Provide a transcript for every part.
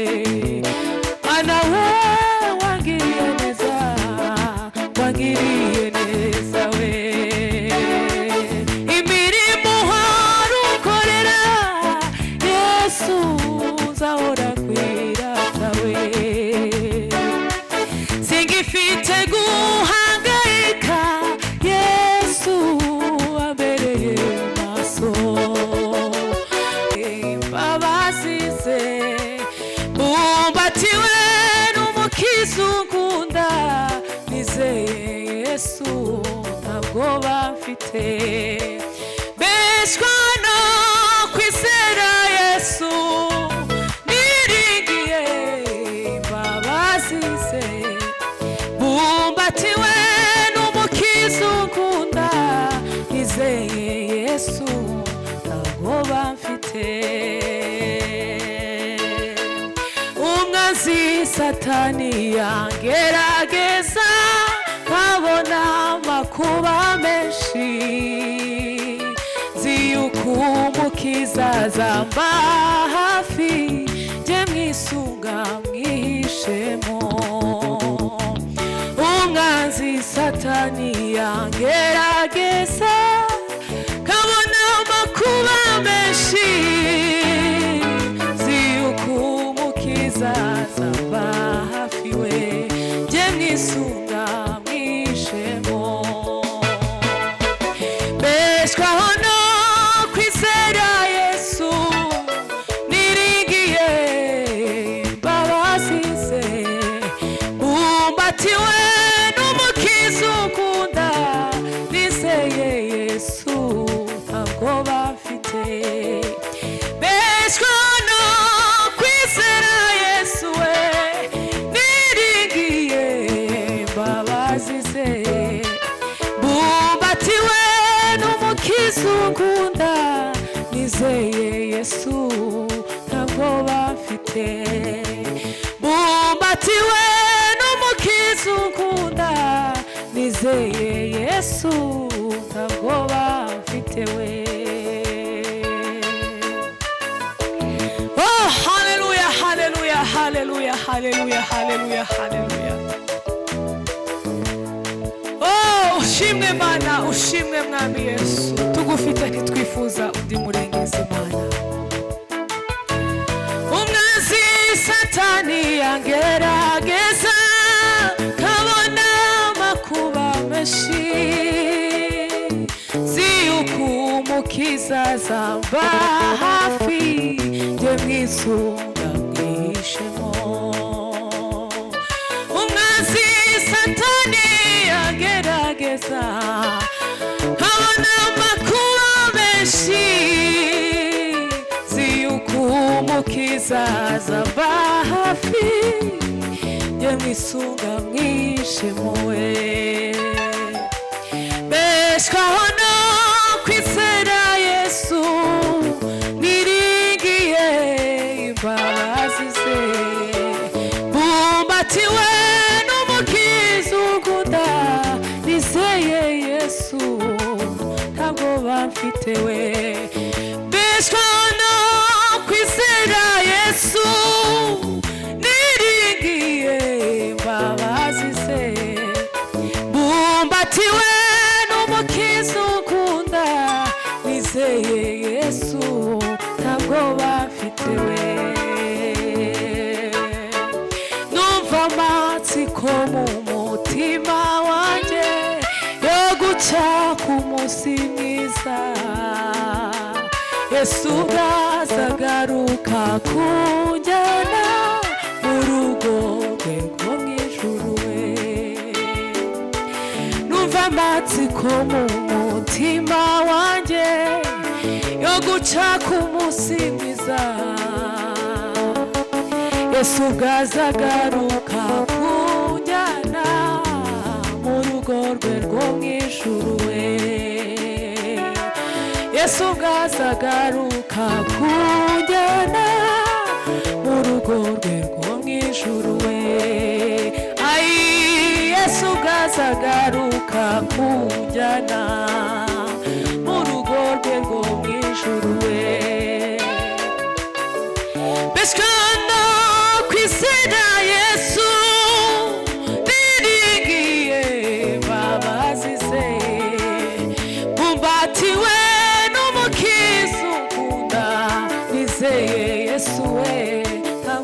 Ana we wangiriye neza we imirimo harukorera Yesu uzahora kwirata we singifite guhangayika Yesu abereye maso babasize bumbatiwe n'umukiza unkunda nizeye Yesu ntabwo bamfite beshwa no kwizera Yesu niringiye babasize bumbatiwe n'umukiza unkunda nizeye Yesu ntabwo bamfite Satani yangerageza nkabona amakuba menshi ziyuko umukiza azamba hafi jye mwisunga mwihishemo umwanzi Satani yangerageza nkabona amakuba menshi ziyuko umukiza azamba hafi we jye mwisunga mwishemo beshwaho no kwizera Yesu niringiye babasize bumbatiwe n'umukiza ukunda nizeye Yesu ntabwo bafite beshwaho no kwizera Yesu we niringiye babasize bumbatiwe n'umukiza ukunda nizeye Yesu ntabwo bafite bumbatiwe n'umukiza ukunda nizeye Yesu ntabwo bafite we oh hallelujah hallelujah hallelujah hallelujah hallelujah hallelujah oh ushimwe Mana ushimwe mwami Yesu tugufite ntitwifuza undi murengezi Mana umwanzi Satani yangerageza kabona amakuba menshi ziyuko umukiza azamba hafi jye mwisunga mwishemo umwanzi Satani yangerageza kabona amakuba menshi ziyuko umukiza azamba hafi jye mwisunga mwishemo we beshwaho no kwizera Yesu niringiye babasize bumbatiwe n'umukiza ukunda nizeye Yesu ntabwo bamfite we beshwaho no kwizera Yesu niringiye babasize bumbatiwe n'umukiza ukunda nizeye Yesu ntabwo bafite we numva amatsiko mu mutima wanjye yo guca ku munsi mwiza Yesu azagaruka kunjyana mu rugo rwe rwo mw'ijuru we numva amatsiko mu mutima wanjye yo guca ku munsi mwiza Yesu azagaruka kunjyana mu rugo rwe rwo mw'ijuru we Yesu azagaruka kunjyana mu rugo rwe rwo mw'ijuru we ai Yesu azagaruka kunjyana mu rugo rwe rwo mw'ijuru we Beskana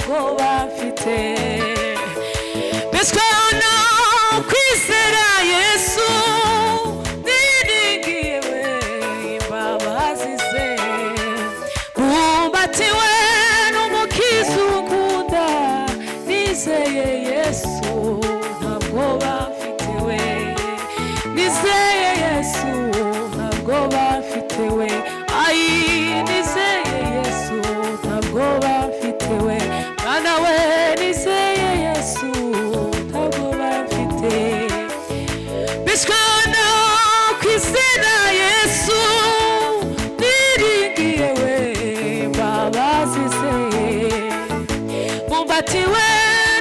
ntabwo bafite mbese no kwizera Yesu niringiye we imbabazi ze bumbatiwe n'umukiza ukunda nizeye Yesu ntabwo bafite we nizeye Yesu ntabwo bafite we ayi nizeye Yesu ntabwo bafite we mwana we nizeye Yesu ntabwo bafite bishwana kwizera Yesu niringiye we imbabazi ze bumbatiwe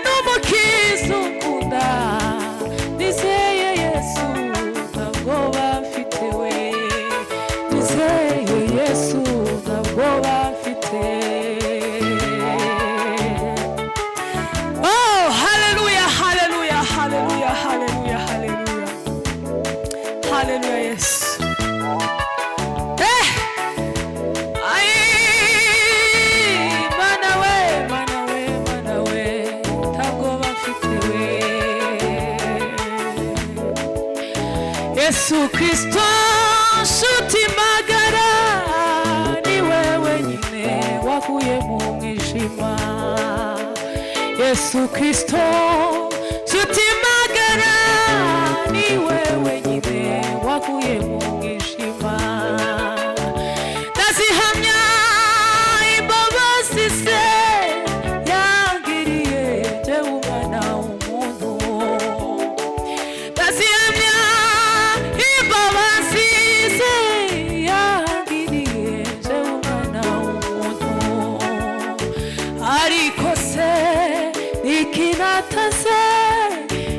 n'umukiza ukunda nizeye Yesu ntabwo bafite we nizeye Yesu ntabwo bafite oh hallelujah hallelujah hallelujah hallelujah hallelujah hallelujah Yesu ay mana we ntabwo bafite we Yesu Kristo nshuti magara ni wewe nyine wakuye mu mwijima Yesu Kristo nshuti magara ni wewe nyine wakuye mu mwijima ndazihamya imbabazi ze yangiriye jyewe umwana w'umuntu ndazihamya imbabazi ze yangiriye jyewe umwana w'umuntu ariko se ikinataze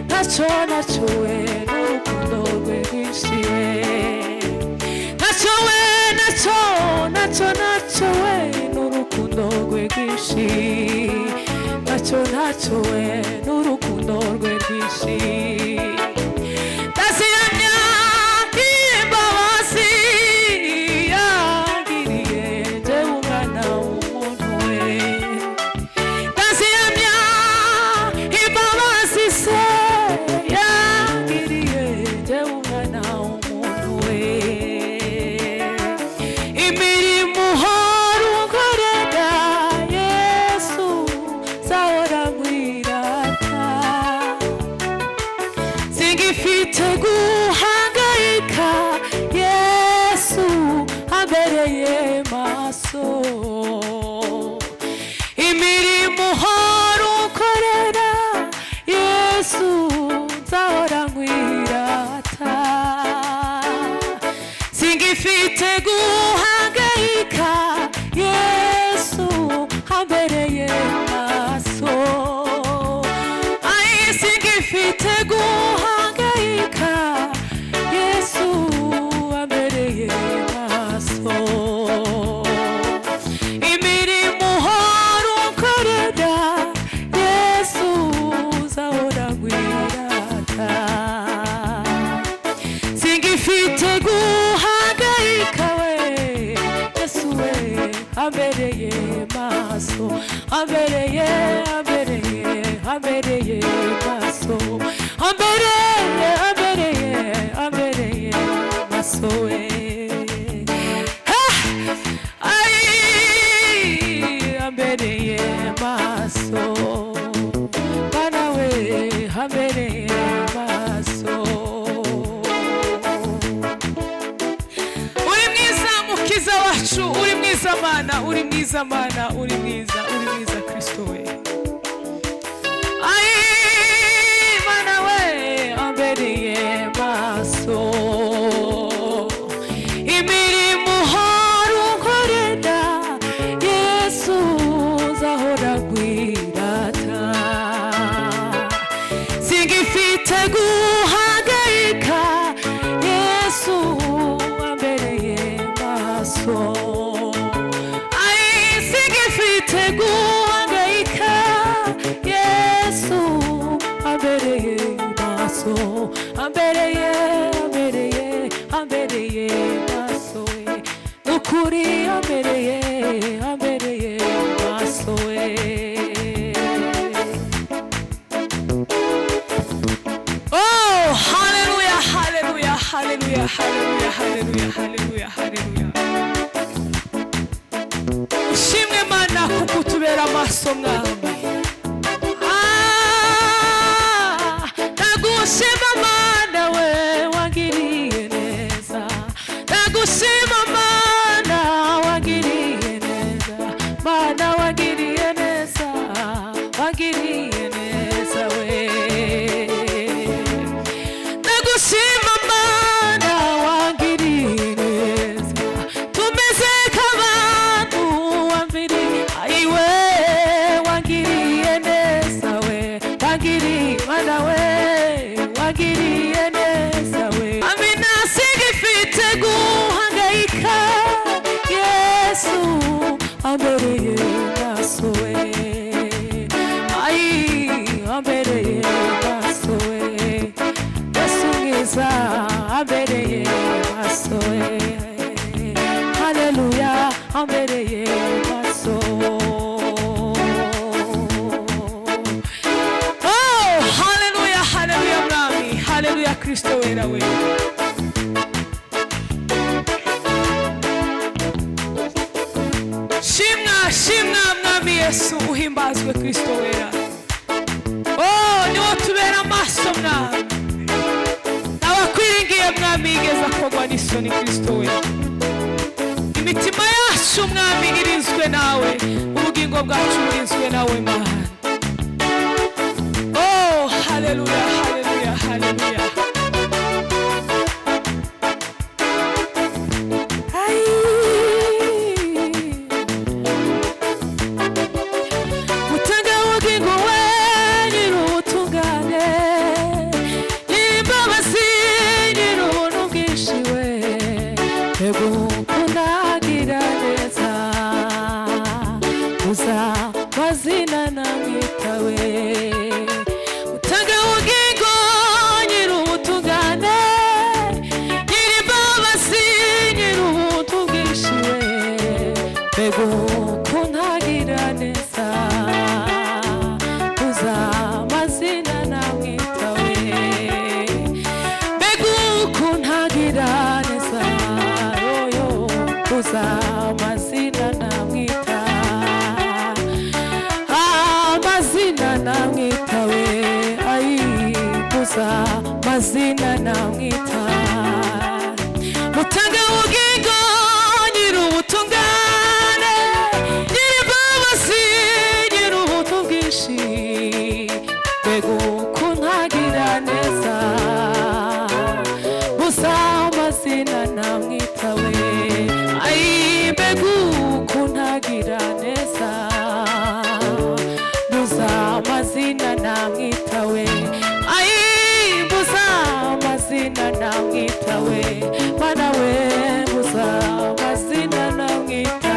ntacyo nacowe n'urukundo rwe rwinshi ntacyo we ntacyo we n'urukundo rwe rwinshi ntacyo we n'urukundo rwe rwinshi ndazihamya imbabazi yangiriye jyewe umwana w'umuntu we ndazihamya imbabazi ze yangiriye jyewe umwana w'umuntu we imirimo uhora unkorera Yesu nzahora nkwirata singifite guhangayika Yesu ambereye maso imirimo uhora unkorera Yesu nzahora nkwirata singifite guhangayika Yesu ambereye maso ay singifite guhangayika Yesu ambereye maso imirimo uhora unkorera Yesu nzahora nkwirata singifite guhangayika we Yesu we ambereye maso ambereye maso ambereye maso we ay ambereye maso bana we ambereye maso uri mwiza mukiza wacu uri mwiza mana uri mwiza Kristo we ay mana we ambereye maso imirimo uhora unkorera Yesu nzahora nkwirata singifite guhangayika Yesu ambereye maso ay singifite guhangayika Yesu ambereye maso ambereye maso we nukuri ambereye maso we mwami. Ndagushima mana we wangiriye neza, ndagushima mana wangiriye neza, mana wangiriye neza, wangiriye neza we. Ndagushima mana wangiriye neza, tumeze nk'abantu wambiriye, ayiwe wangiriye neza we, wangiriye mana we, wangiriye neza we. Amina sigifite guhangayika, Yesu ambereye maso we, ambereye maso we, Yesu mwiza ambereye maso we. Haleluya ambereye maso. Oh haleluya, haleluya mwami, haleluya Kristo wera we. Shimwa shimwa mwami Yesu, uhimbazwe Kristo wera. Oh niwo tubera amaso mwami, n'abakwiringiye mwami igeza kogwa n'isoni Kristo wera. Imitima yacu mwami irinzwe nawe, ubugingo bwacu burinzwe nawe mana. Oh haleluya, haleluya, haleluya. Mazina namwitawe, utanga ubugingo nyir'ubutungane, nyir'imbabazi nyir'ubuntu bwinshi we, mbega ukuntu agira neza, uza mazina namwitawe, mbega ukuntu agira neza, yoyo uza mazina namwita, mazina namwitawe, ayikuza mazina namwita, mutanga ubugingo nyir'ubutungane, nyir'imbabazi nyir'ubuntu bwinshi, mbega ukuntu agira neza, gusa mazina namwitawe, ayi mbega ukuntu agira neza, mazina namwitawe, ayimbuza mazina namwitawe, mana we mbuza mazina namwita,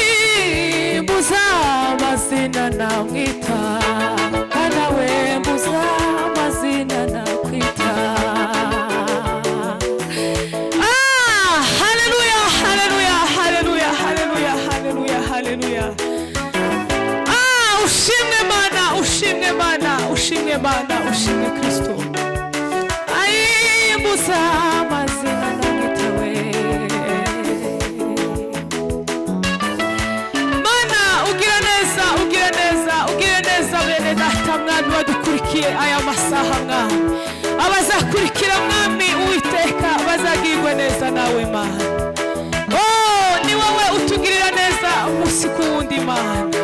ayimbuza mazina namwita, mana we mbuza mazina nakwita. Haleluya. Ushimwe mana, ushimwe mana, ushimwe mana, ushimwe Kristo. Ayimbuza mazina namwitawe, mana ugira neza, ugira neza, ugira neza bene data mwami badukurikiye aya masaha mwami, abazakurikira mwami Uwiteka bazagirwe neza nawe mana. Oh ni wowe utugirira neza umunsi ku wundi mana.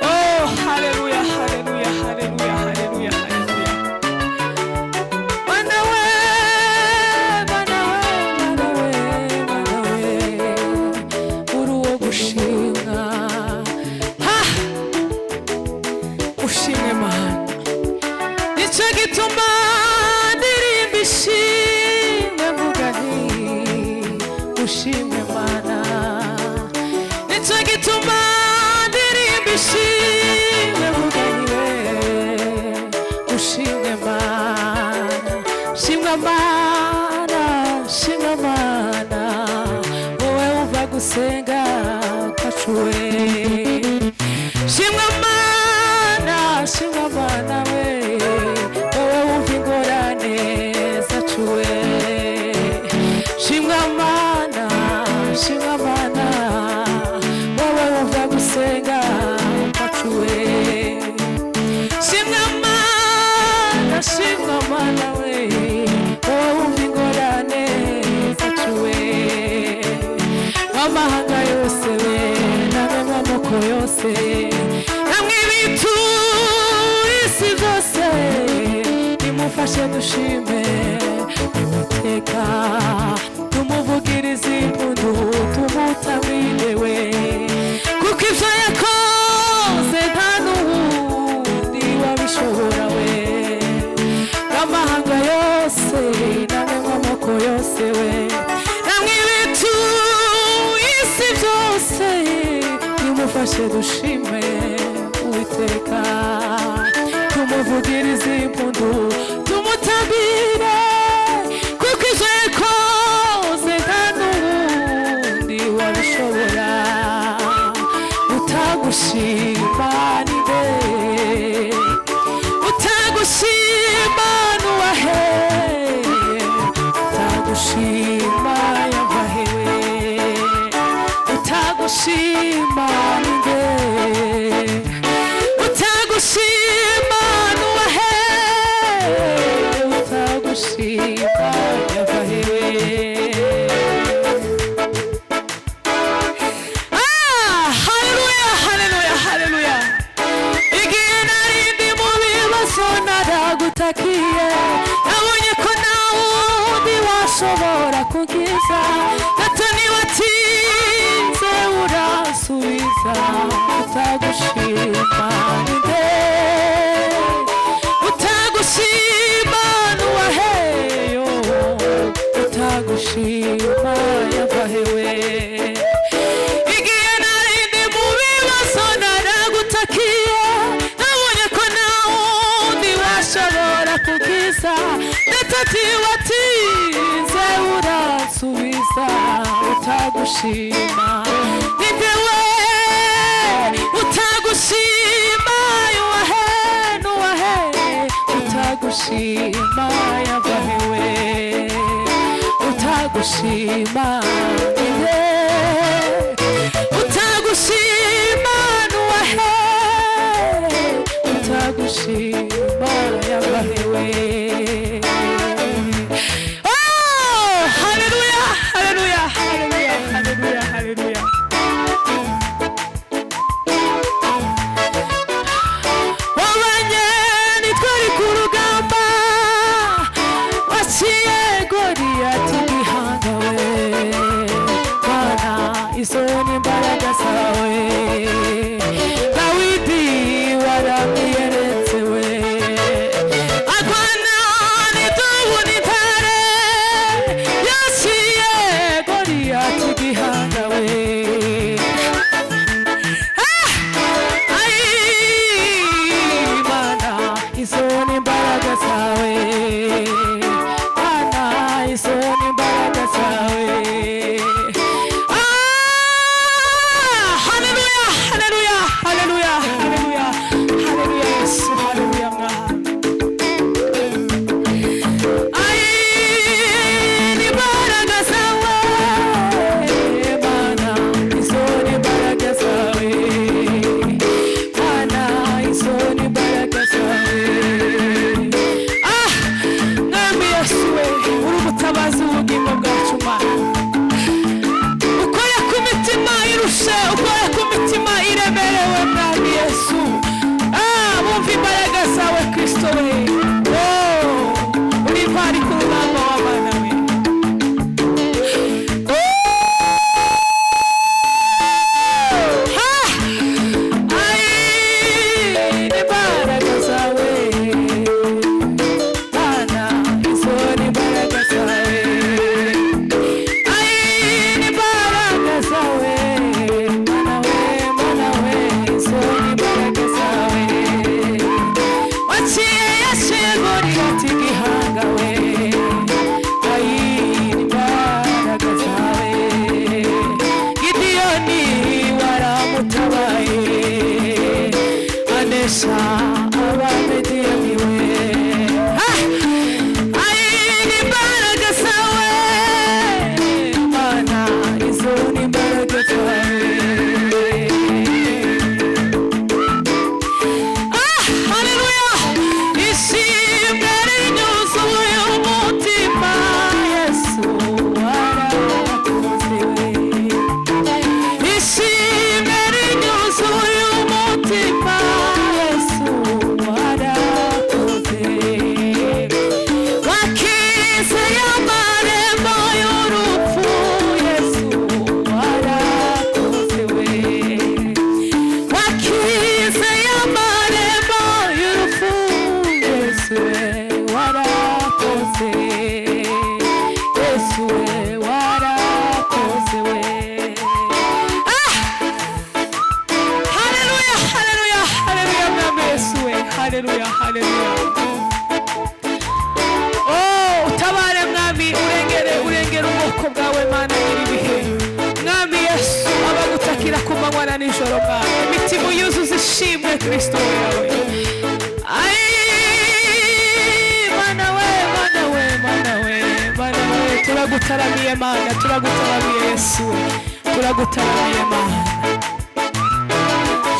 Oh haleluya, haleluya, haleluya, haleluya, haleluya. Mana we, mana we, mana we, mana we, uri uwo gushimwa, ha ushimwe mana, nicyo gituma ndirimba ishimwe mvuga nti ushimwe mana, nicyo gituma ndirimba ishimwe mvuga nti ushimwe mana, shimwa mana, shimwa mana, wowe wumva gusenga kwacu we, shimwa mana, shimwa mana we, wowe wumva ingorane zacu we, shimwa mana, amahanga yose we namwe amoko yose namwe ibituye isi byose nimufashe dushime Uwiteka tumuvugirize impundu tumutamire we kuko ibyo yakoze nta n'uwundi wabishobora we amahanga yose namwe amoko yose we namwe ibituye isi byose nimufashe dushime Uwiteka tumuvugirize impundu tumutabire kuko ibyo yakoze nta n'uwundi wabishobora utagushima ni nde utagushima nuwahe utagushima yava hewe utagushima ni nde utagushima nuwahe utagushima yava hewe haleluya haleluya haleluya igihe narindi mu bibazo naragutakiye nabonye ko nawe undi washobora kunkiza gato niwatinze urasubiza utagushima ni nde utagushima nuwaheyo utagushima yava hewe igihe narindi mu bibazo naragutakiye nabonye ko nawe undi washobora kukiza ndetse watinze urasubiza utagushima ni nde we utagushima yuwahe nuwahe utagushima yava hewe utagushima ni nde utagushima nuwahe utagushima yava hewe haleluya haleluya haleluya haleluya haleluya wabanye nitwari ku rugamba waciye Goliyati gihanga we Bwana izo ni imbaraga zawe Dawidi waramwiyeretse we agwana n'idubu n'intare yaciye Goliyati gihanga we Mana izo ni imbaraga zawe Mana izo ni imbaraga zawe amanywa na nijoro mwami, imitima yuzuza ishimwe Kristo yawe. Mana we, mana we, mana we, mana we, turagutaramiye Mana, turagutaramiye Yesu, turagutaramiye Mana.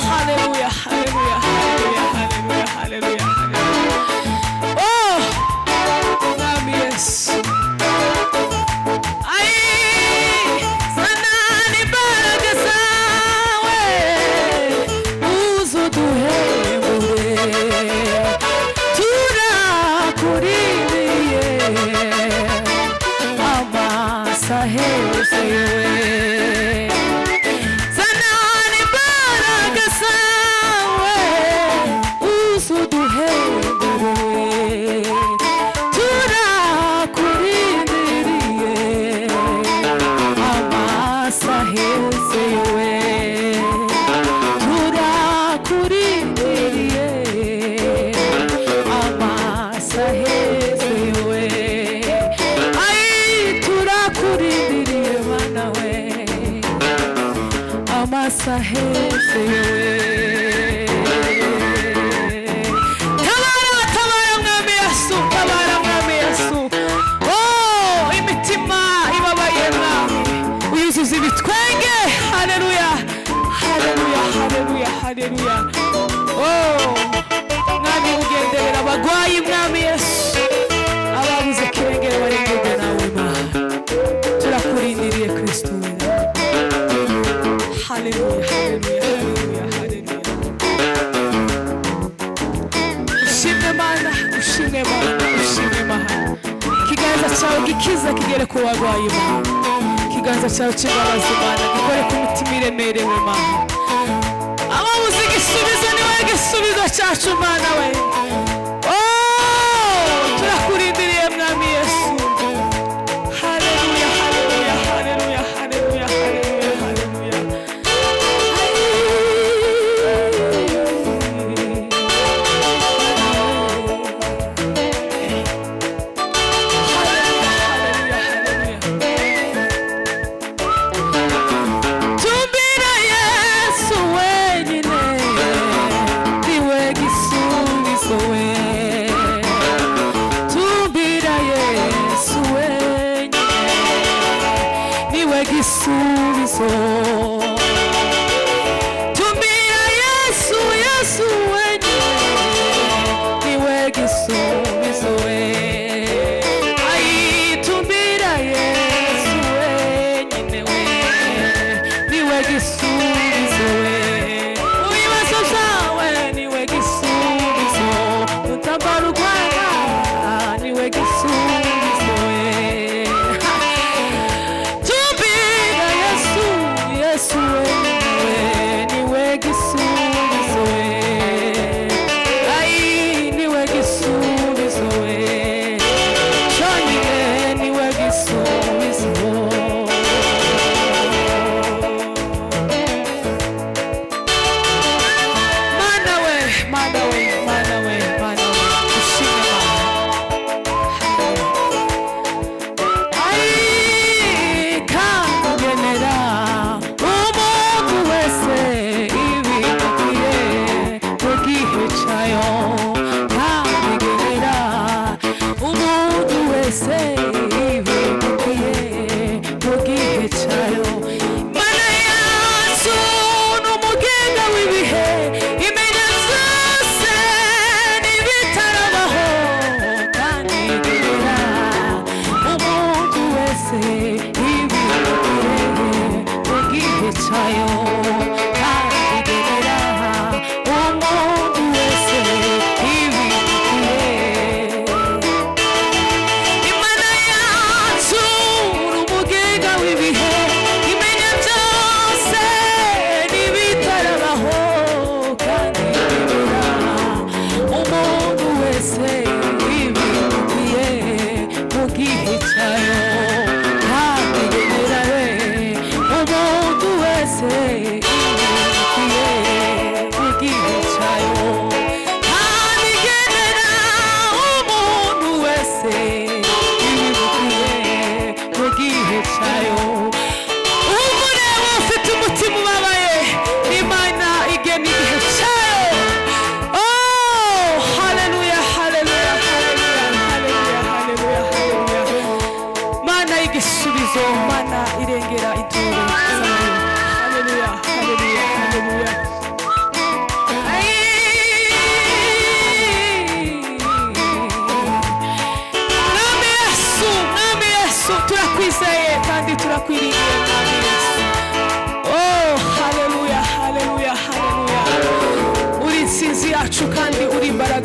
Haleluya, haleluya, haleluya, haleluya, haleluya, haleluya. Oh, mwami Yesu. Tabara mwami Yesu, tabara mwami Yesu. Oh, imitima ibabaye mwami, uyuzuza ibitwenge. Haleluya, haleluya, haleluya, haleluya. Oh, mwami ugenderera abagwayi mwami Yesu, ababuze kirengera barengera nawe Mana, turakurindiriye Kristo. Haleluya, haleluya, haleluya, haleluya. Ushimwe Mana, ushimwe Mana, ushimwe Mana. Ikiganza cyawe gikiza kigere ku bagwayi Mana, ikiganza cyawe cy'imbabazi Mana gikore ku mitima iremerewe Mana. Ababuze igisubizo ni wowe gisubizo cyacu Mana we. Oh, turakurindiriye mwami Yesu. Haleluya, haleluya, haleluya, haleluya, haleluya, haleluya. Tumbira Yesu, Yesu wenyine niwe gisubizo we. Ai, tumbira Yesu wenyine we niwe gisubizo we. Ubibazo byawe niwe gisubizo, utabara urwara niwe gisubizo we. Yesu wewe niwe gisubizo we. Ai, niwe gisubizo we. Cyonyine niwe gisubizo. Mana we, mana we, mana we, mana we, ushime Mana. Ai, kangenera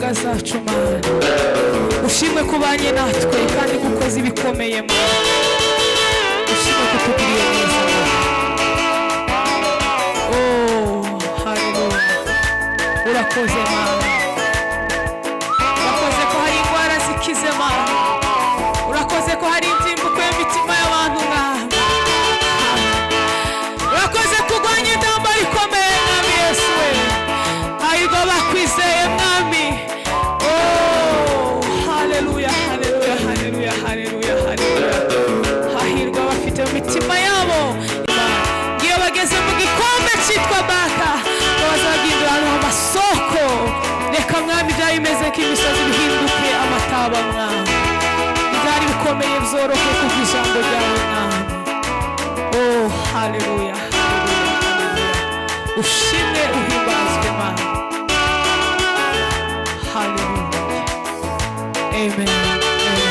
imbaraga zacu Mana. Ushimwe kubanye natwe kandi gukoze ibikomeye Mana. Ushimwe kutugiriye neza Mana. Oh haleluya. Urakoze Mana. Urakoze ko hari indwara zikize Mana. Urakoze ko hari intimbuko y'imitima y'abantu Mwami. Urakoze kurwanya intambara ikomeye Mwami Yesu we. Hahirwa bakwizeye Mwami. Oh haleluya haleluya haleluya haleluya haleluya. Hahirwa bafite mu mitima yabo iyo bageze mu gikombe cyitwa Baka bazagindura amasoko. Reka Mwami byari bimeze nk'imisozi bihinduke amataba Mwami. Byari bikomeye byorohe kuko ijambo ryawe Mwami. Oh haleluya haleluya. Ushimwe uhimbazwe Mana. Hallelujah. Amen.